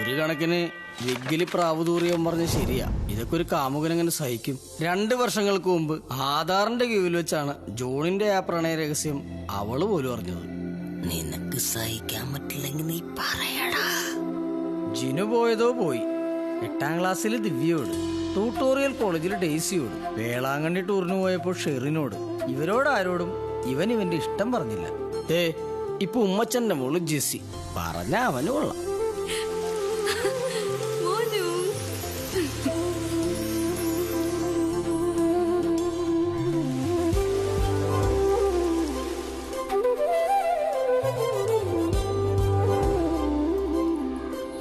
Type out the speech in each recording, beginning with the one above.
ഒരു കണക്കിന് വിഗ്ഗിലി പ്രാവുതൂറിയം പറഞ്ഞ ശരിയാ. ഇതൊക്കെ ഒരു കാമുകനെങ്ങനെ സഹിക്കും? 2 വർഷങ്ങൾക്ക് മുമ്പ് ആധാറിന്റെ ക്യൂവിൽ വെച്ചാണ് ജോണിന്റെ ആ പ്രണയ രഹസ്യം അവള് പോലും അറിഞ്ഞത്. നിനക്ക് സഹിക്കാൻ പറ്റില്ലെങ്കിൽ നീ പറയടാ. ജിനു പോയതോ പോയി. 8ാം ക്ലാസ്സിൽ ദിവ്യയോട്, ട്യൂട്ടോറിയൽ കോളേജിൽ ഡെയ്സിയോട്, വേളാങ്കണ്ണി ടൂറിന് പോയപ്പോൾ ഷെറിനോട്, ഇവരോടാരോടും ഇവന്റെ ഇഷ്ടം പറഞ്ഞില്ല. ഇപ്പൊ ഉമ്മച്ചന്റെ മോള് ജെസ്സി പറഞ്ഞ അവന് കൊള്ളാം.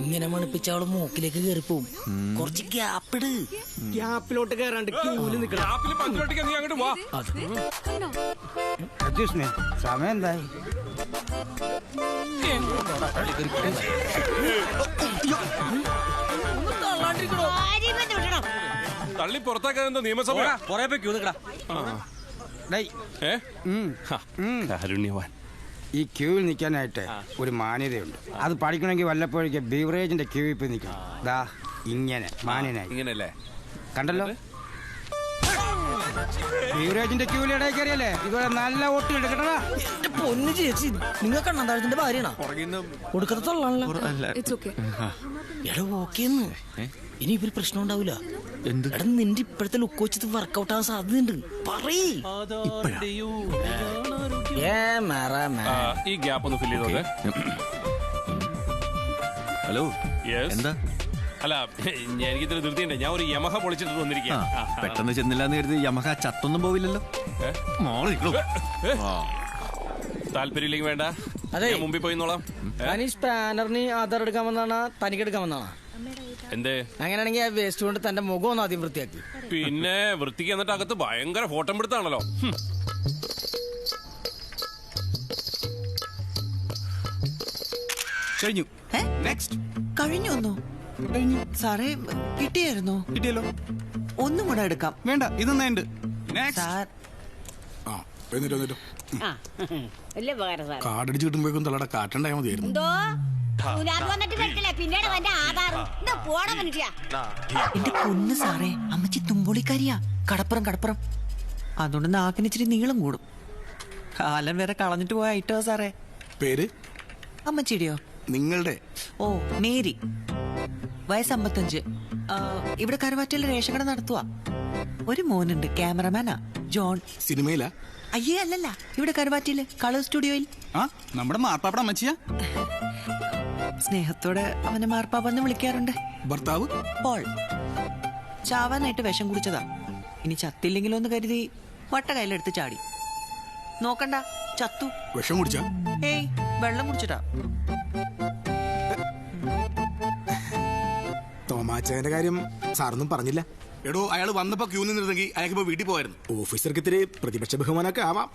ഇങ്ങനെ മണിപ്പിച്ച അവള് മൂക്കിലേക്ക് കയറിപ്പോവും. കുറച്ച് ഗ്യാപ്പിട്. ഗ്യാപ്പിലോട്ട് കയറാണ്ട് ക്യൂവിൽ നിൽക്കണം. സമയം എന്തായി? തള്ളി പുറത്താക്കാൻ നിയമസഭ കാരുണ്യവാൻ. ഈ ക്യൂവിൽ നിൽക്കാനായിട്ട് ഒരു മാന്യതയുണ്ട്. അത് പഠിക്കണമെങ്കിൽ വല്ലപ്പോഴേക്ക് ബീവറേജിന്റെ ക്യൂ ഇപ്പൊ നിൽക്കണം. ദാ ഇങ്ങനെ മാന്യനായി ഇങ്ങനെയല്ലേ കണ്ടല്ലോ. ബീവറേജിന്റെ ക്യൂവിൽ ഇടയിൽ കയറിയല്ലേ ഇതുപോലെ നല്ല വോട്ട് എടുക്കട്ടാ. പൊന്നു ചേച്ചി, നിങ്ങൾ കണ്ണന്താഴത്തിന്റെ ഭാര്യയാണോ? കൊടുക്കത്തുള്ളാണല്ലോ. എടാ ഓക്കേന്ന്. ഇനി ഇവര് പ്രശ്നം ഉണ്ടാവൂല. എടാ നിന്റെ ഇപ്പോഴത്തെ ലുക്ക് വെച്ചിട്ട് വർക്കൗട്ട് ആവാൻ സാധ്യതയുണ്ട്. പറയ്. ഈ ഗ്യാപ്പ് ഒന്ന് ഫില്ല് ചെയ്തോക്കെ. ഹലോ, എന്താ? അല്ല, എനിക്കിത്ര ധൃതിയുണ്ട്. ഞാൻ ഒരു യമഹ പൊളിച്ചിട്ട് വന്നിരിക്കുക. പെട്ടെന്ന് ചെന്നില്ലാന്ന് കരുതി യമഹ ചത്തൊന്നും പോവില്ലല്ലോ. താല്പര്യമില്ലെങ്കിൽ വേണ്ട, മുമ്പിൽ പോയിന്നോളാം. സ്പാനറിന് ആധാർ എടുക്കാൻ വന്നാണ്, തനിക്ക് എടുക്കാൻ വന്നാണ്. എന്തേ? അങ്ങനെയാണെങ്കിൽ ആ വേസ്റ്റ് കൊണ്ട് തന്റെ മുഖം ഒന്ന് ആദ്യം വൃത്തിയാക്കി. പിന്നെ വൃത്തിക്ക് എന്നിട്ട് അകത്ത് ഭയങ്കര ഫോട്ടോ എടുത്താണല്ലോ. കഴിഞ്ഞു. നെക്സ്റ്റ്. കഴിഞ്ഞൊന്നോ? സാറേ കിട്ടിയായിരുന്നോ? കിട്ടിയല്ലോ. ഒന്നും കൂടെ എടുക്കാം. വേണ്ട, ഇതൊന്നുണ്ട്. സാർ കാർഡടിച്ച് കിട്ടുമ്പോഴേക്കും തലയുടെ കാറ്റുണ്ടായാൽ മതിയായിരുന്നു. എന്റെ പൊന്ന് സാറേ, അമ്മച്ചി തുമ്പോളിക്കാരിയാ. കടപ്പുറം. അതുകൊണ്ട് നാക്കിന് ഇച്ചിരി നീളം കൂടും. കാലം വരെ കളഞ്ഞിട്ട് പോയ ഐറ്റോ സാറേ. പേര്? അമ്മച്ചിടിയോ? നിങ്ങളുടെ? ഓ, മേരി. വയസ്സ് 55. ഇവിടെ കരുവാറ്റയിൽ റേഷൻ കട നടത്തുക. ഒരു മോനുണ്ട്, ക്യാമറമാനാ, ജോൺ. സിനിമയിലാ? അയ്യേ അല്ലല്ല, ഇവിടെ കരുവാറ്റയില് കളർ സ്റ്റുഡിയോയിൽ. നമ്മുടെ മാർപ്പാപ്പട അമ്മച്ചിയാ. സ്നേഹത്തോടെ അവനെ മാർപ്പാപ്പെന്ന് വിളിക്കാറുണ്ട്. ഭർത്താവ്? പോൾ. ചാവാനായിട്ട് വിഷം കുടിച്ചതാ. ഇനി ചത്തില്ലെങ്കിലോ എന്ന് കരുതി വട്ട കയ്യിലെടുത്ത് ചാടി. നോക്കണ്ട, ചത്തു. വിഷം കുടിച്ച? ഏയ്, വെള്ളം കുടിച്ചിട്ടാ. തോമാച്ചന്റെ കാര്യം സാറൊന്നും പറഞ്ഞില്ല. എടോ, അയാൾ വന്നപ്പോ ക്യൂ നിന്നിരുന്നെങ്കിൽ അയാൾക്ക് വീട്ടിൽ പോയായിരുന്നു. ഓഫീസർക്ക് ഇത്തിരി പ്രതിപക്ഷ ബഹുമാനമൊക്കെ ആവാം.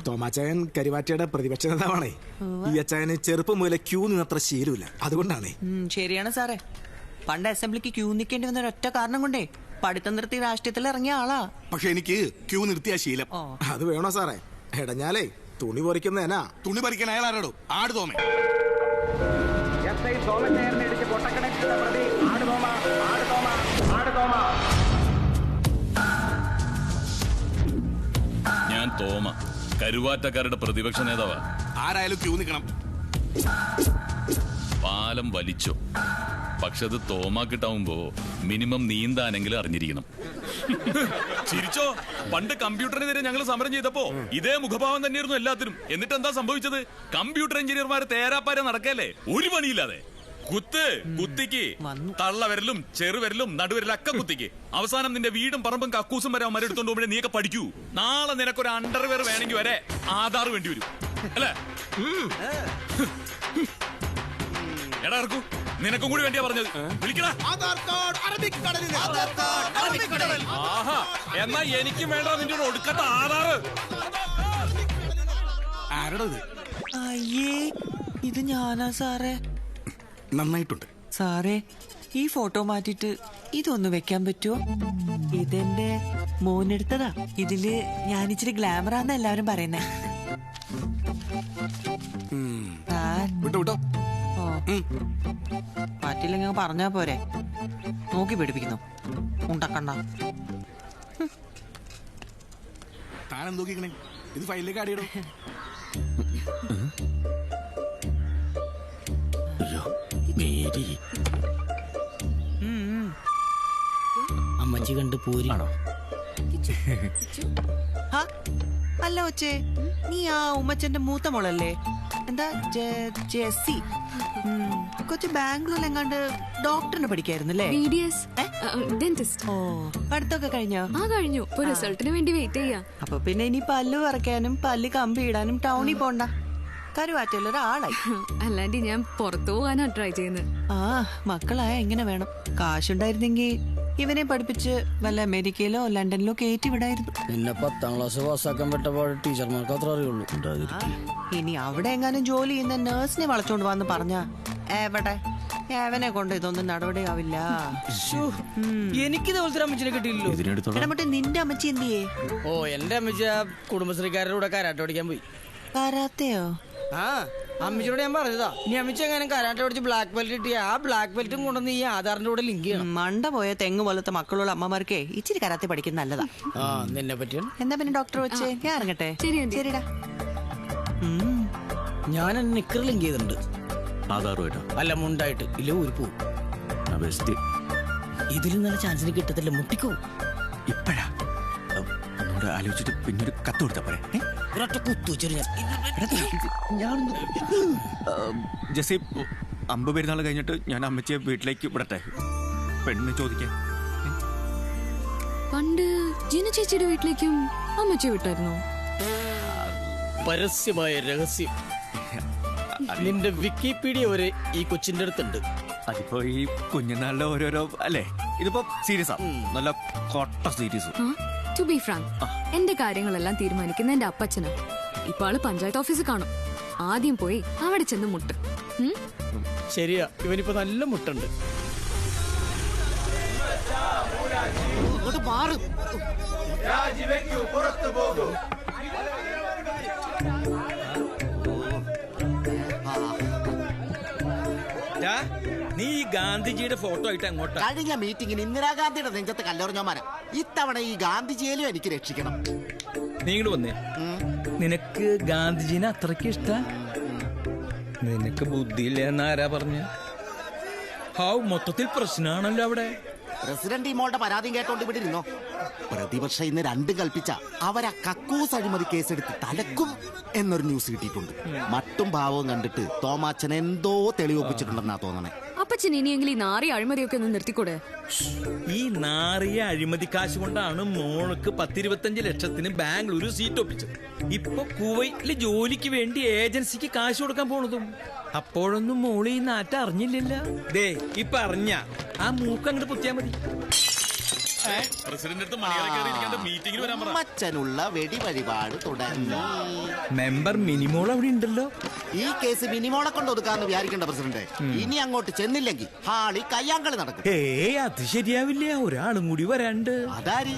തോമാച്ചായൻ കരുവാറ്റയുടെ പ്രതിപക്ഷ നേതാവാണേ. ഈ അച്ചായന് ചെറുപ്പം മുതലേ ക്യൂ നിന്നത്ര ശീലമില്ല, അതുകൊണ്ടാണേ. ശരിയാണ് സാറേ. പണ്ട് അസംബ്ലിക്ക് ക്യൂ നിൽക്കേണ്ടി വന്ന ഒരൊറ്റ കാരണം കൊണ്ടേ പഠിത്തം നിർത്തി രാഷ്ട്രീയത്തിൽ ഇറങ്ങിയ ആളാ. പക്ഷെ എനിക്ക് ക്യൂ നിർത്തിയ ശീലം. അത് വേണോ സാറേ? എടഞ്ഞാലേ തുണി പറിക്കുന്നേനാ. തുണി പറിക്കാൻ അയാൾ ആരോടോ? ആട് തോമേ. ഞാൻ തോമ, കരുവാറ്റക്കാരുടെ പ്രതിപക്ഷ നേതാവാ. ആരായാലും ക്യൂ നിൽക്കണം. പാലം വലിച്ചോ, പക്ഷെ അത് തോമാക്കിട്ടാവുമ്പോ മിനിമം നീന്താനെങ്കിലും അറിഞ്ഞിരിക്കണം. ചിരിച്ചോ? പണ്ട് കമ്പ്യൂട്ടറിനെതിരെ ഞങ്ങൾ സമരം ചെയ്തപ്പോ ഇതേ മുഖഭാവം തന്നെയായിരുന്നു എല്ലാത്തിനും. എന്നിട്ട് എന്താ സംഭവിച്ചത്? കമ്പ്യൂട്ടർ എഞ്ചിനീയർമാര് തേരാപ്പാര നടക്കല്ലേ, ഒരു പണിയില്ലാതെ. കുത്തിക്ക് തള്ളവരലും ചെറുവരലും നടുവരലൊക്കെ കുത്തിക്ക്. അവസാനം നിന്റെ വീടും പറമ്പും കക്കൂസും വരെ അവന്മാരെ എടുത്തോണ്ട് പോകുമ്പോഴേ നീയൊക്കെ പഠിക്കൂ. നാളെ നിനക്കൊരു അണ്ടർവെയർ വേണമെങ്കിൽ വരെ ആധാർ വേണ്ടി വരും, അല്ലേ? എടാ ഇറക്കൂ, നിനക്കും കൂടി വേണ്ടിയാ പറഞ്ഞത്. വിളിക്കടാ. ആഹാ, എന്നാ എനിക്കും വേണ്ട നിന്റെ ഒടുക്കത്തെ ആധാർ. ആരോടോ ഇത്? അയ്യേ, ഇത് ഞാനാ സാറേ. നന്നായിട്ടുണ്ട് സാറേ. ഈ ഫോട്ടോ മാറ്റിട്ട് ഇതൊന്ന് വെക്കാൻ പറ്റുമോ? ഇതെന്റെ മോനെടുത്തതാ. ഇതില് ഞാനിച്ചിരി ഗ്ലാമറാന്ന് എല്ലാവരും പറയുന്നേ. വിട്ടോ. പറ്റില്ലെങ്കിൽ പറഞ്ഞാ പോരെ. നോക്കി പിടിപ്പിക്കുന്നു ഉണ്ടക്കണ്ട. താൻ നോക്കിക്കണേ, ഇത് ഫയലിലേക്ക് അടിയിടും. അമ്മച്ചി കണ്ട് പോരിയാണോ? അല്ല ഒച്ചേ, നീ ആ ഉമ്മച്ചന്റെ മൂത്ത മോളല്ലേ? എന്താ ജെസ്സി? കൊച്ചു ബാംഗ്ലൂരിൽ എങ്ങാണ്ട് ഡോക്ടറിന് പഠിക്കായിരുന്നല്ലേ? ഡെന്റിസ്റ്റ്. ഓ, പഠിത്തമൊക്കെ കഴിഞ്ഞോ? കഴിഞ്ഞു. ഇപ്പൊ റിസൾട്ടിന് വേണ്ടി വെയിറ്റ് ചെയ്യാ. അപ്പൊ പിന്നെ ഇനി പല്ല് പറിക്കാനും പല്ല് കമ്പി ഇടാനും ടൗണിൽ പോണ്ട. കരുവാറ്റല്ല ഒരാളായി. അല്ലാണ്ട് ഞാൻ പുറത്തു പോകാനാ ട്രൈ ചെയ്യുന്നത്. മക്കളായ എങ്ങനെ വേണം. കാശുണ്ടായിരുന്നെങ്കിൽ ഇവനെ പഠിപ്പിച്ച് വല്ല അമേരിക്കയിലോ ലണ്ടനിലോ കയറ്റി വിടായിരുന്നു. പിന്നെ 10ാം ക്ലാസ് പാസ്സാക്കാൻ പറ്റപ്പാട് ടീച്ചർമാർക്ക് അത്ര അറിയുള്ളൂ. ഇനി അവിടെ എങ്ങാനും ജോലി ചെയ്യുന്ന നേഴ്സിനെ വളച്ചോണ്ട് വന്ന് പറഞ്ഞ എവിടെ അവനെ കൊണ്ട് ഇതൊന്നും നടപടിയാവില്ല. എനിക്കിതുപോലത്തെ അമ്മച്ചിനെ കിട്ടിയില്ലല്ലോ. മറ്റേ നിന്റെ അമ്മച്ചി എന്തിയേ? ഓ, എന്റെ അമ്മച്ചി ആ കുടുംബശ്രീക്കാരുടെ കൂടെ കരാട്ടെ പഠിക്കാൻ പോയി. കരാത്തയോ? അമ്മച്ചിയോട് ഞാൻ പറഞ്ഞതാ, ഇനി അമ്മച്ചി എങ്ങനെ കരാട്ടെ പഠിച്ച് ബ്ലാക്ക് ബെൽറ്റ് കിട്ടിയ ആ ബ്ലാക്ക് ബെൽറ്റും കൊണ്ടുവന്ന് ഈ ആധാറിന്റെ കൂടെ ലിങ്ക് ചെയ്യണം. മണ്ട പോയ തെങ്ങ് പോലത്തെ മക്കളുള്ള അമ്മമാർക്കേ ഇച്ചിരി കരാത്തെ പഠിക്കുന്ന നല്ലതാ. നിന്നെ പറ്റിയാണ്. എന്താ പിന്നെ ഡോക്ടർ വെച്ചേ? ഞാൻ ഇറങ്ങട്ടെ. ശരിടാ. ഞാൻ എന്നെ നിക്കർ ലിങ്ക് ചെയ്തിട്ടുണ്ട്. ആധാറുമായിട്ടോ? അല്ല, മുണ്ടായിട്ട്. ഇല്ല, ഊരി പോവും. ഇതിൽ നല്ല ചാൻസിന് കിട്ടത്തില്ല, മുട്ടിക്കോ. ഇപ്പഴാ ഒന്നുകൂടെ ആലോചിച്ചിട്ട് പിന്നൊരു കത്ത് കൊടുത്താ പോരെ? ഒരൊറ്റ കുത്തു ജെസ്സി, 50 പെരുന്നാൾ കഴിഞ്ഞിട്ട് ഞാൻ അമ്മച്ചിയെ വീട്ടിലേക്ക് വിടട്ടെ? പെണ്ണിനെ ചോദിക്കാൻ. പണ്ട് ജിന ചേച്ചിയുടെ വീട്ടിലേക്കും അമ്മച്ചി വിട്ടായിരുന്നു. പരസ്യമായ രഹസ്യം നിന്റെ വിക്കിപീഡിയ വരെ ഈ കൊച്ചിന്റെ അടുത്തുണ്ട്. അതിപ്പോ ഈ കുഞ്ഞുനാളിലെ ഓരോരോ അല്ലേ? ഇതിപ്പോ സീരിയസ് ആ, നല്ല കൊട്ട സീരിയസ്. ടു ബി ഫ്രാങ്ക്, എന്റെ കാര്യങ്ങളെല്ലാം തീരുമാനിക്കുന്ന എന്റെ അപ്പച്ചനാ. ഇപ്പൊ ആള് പഞ്ചായത്ത് ഓഫീസിൽ കാണും. ആദ്യം പോയി അവിടെ ചെന്ന് മുട്ട്. ശരിയാ, ഇവനിപ്പോ നല്ല മുട്ടുണ്ട്. നീ ഈ ഗാന്ധിജിയുടെ ഫോട്ടോ ആയിട്ട് അങ്ങോട്ട്. കഴിഞ്ഞ മീറ്റിംഗിന് ഇന്ദിരാഗാന്ധിയുടെ നെഞ്ചത്ത് കല്ലെറിഞ്ഞോമാരാ. ഇത്തവണ ഈ ഗാന്ധിജിയിലും എനിക്ക് രക്ഷിക്കണം. നീ ഇങ്ങോട്ട് വന്നേ. നിനക്ക് ഗാന്ധിജീനെ അത്രയ്ക്ക് ഇഷ്ട? നിനക്ക് ബുദ്ധിയില്ല എന്നാരാ പറഞ്ഞ? മൊത്തത്തിൽ പ്രശ്നമാണല്ലോ അവിടെ. പ്രസിഡന്റ് ഈ മോളുടെ പരാതിയും കേട്ടോണ്ട് ഇവിടെ ഇരുന്നോ? പ്രതിപക്ഷം ഇന്ന് രണ്ടും കൽപ്പിച്ച അവരാ കക്കൂസ് അഴിമതി കേസെടുത്ത് തലക്കും എന്നൊരു ന്യൂസ് കിട്ടിയിട്ടുണ്ട്. മട്ടും ഭാവവും കണ്ടിട്ട് തോമാച്ചൻ എന്തോ തെളിവൊപ്പിച്ചിട്ടുണ്ടെന്നാ തോന്നണേ. അപ്പച്ചൻ ഇനിയെങ്കിലും ഈ നാറിയ അഴിമതിയൊക്കെ ഒന്ന് നിർത്തിക്കൂടെ? ഈ നാറിയ അഴിമതി കാശ് കൊണ്ടാണ് മോൾക്ക് 10-25 ലക്ഷത്തിന് ബാംഗ്ലൂർ സീറ്റ് ഒപ്പിച്ചത്. ഇപ്പൊ കുവൈറ്റില് ജോലിക്ക് വേണ്ടി ഏജൻസിക്ക് കാശ് കൊടുക്കാൻ പോണതും. അപ്പോഴൊന്നും മോളി ഈ നാറ്റ അറിഞ്ഞില്ലല്ല. ദേ ഇപ്പൊ അറിഞ്ഞ ആ മൂക്ക് അങ്ങോട്ട് പൊത്തിയാ മതി. മച്ചനുള്ള വെടി വഴിപാട് തുടങ്ങി. മെമ്പർ മിനിമോൾ അവിടെ ഉണ്ടല്ലോ. ഈ കേസ് മിനിമോളെ കൊണ്ട് ഒതുക്കാന്ന് വിചാരിക്കണ്ട പ്രസിഡന്റ്. ഇനി അങ്ങോട്ട് ചെന്നില്ലെങ്കിൽ ഹാളി കയ്യാങ്കളി നടക്കും. അത് ശരിയാവില്ല, ഒരാളും കൂടി വരാണ്ട്. അതാരി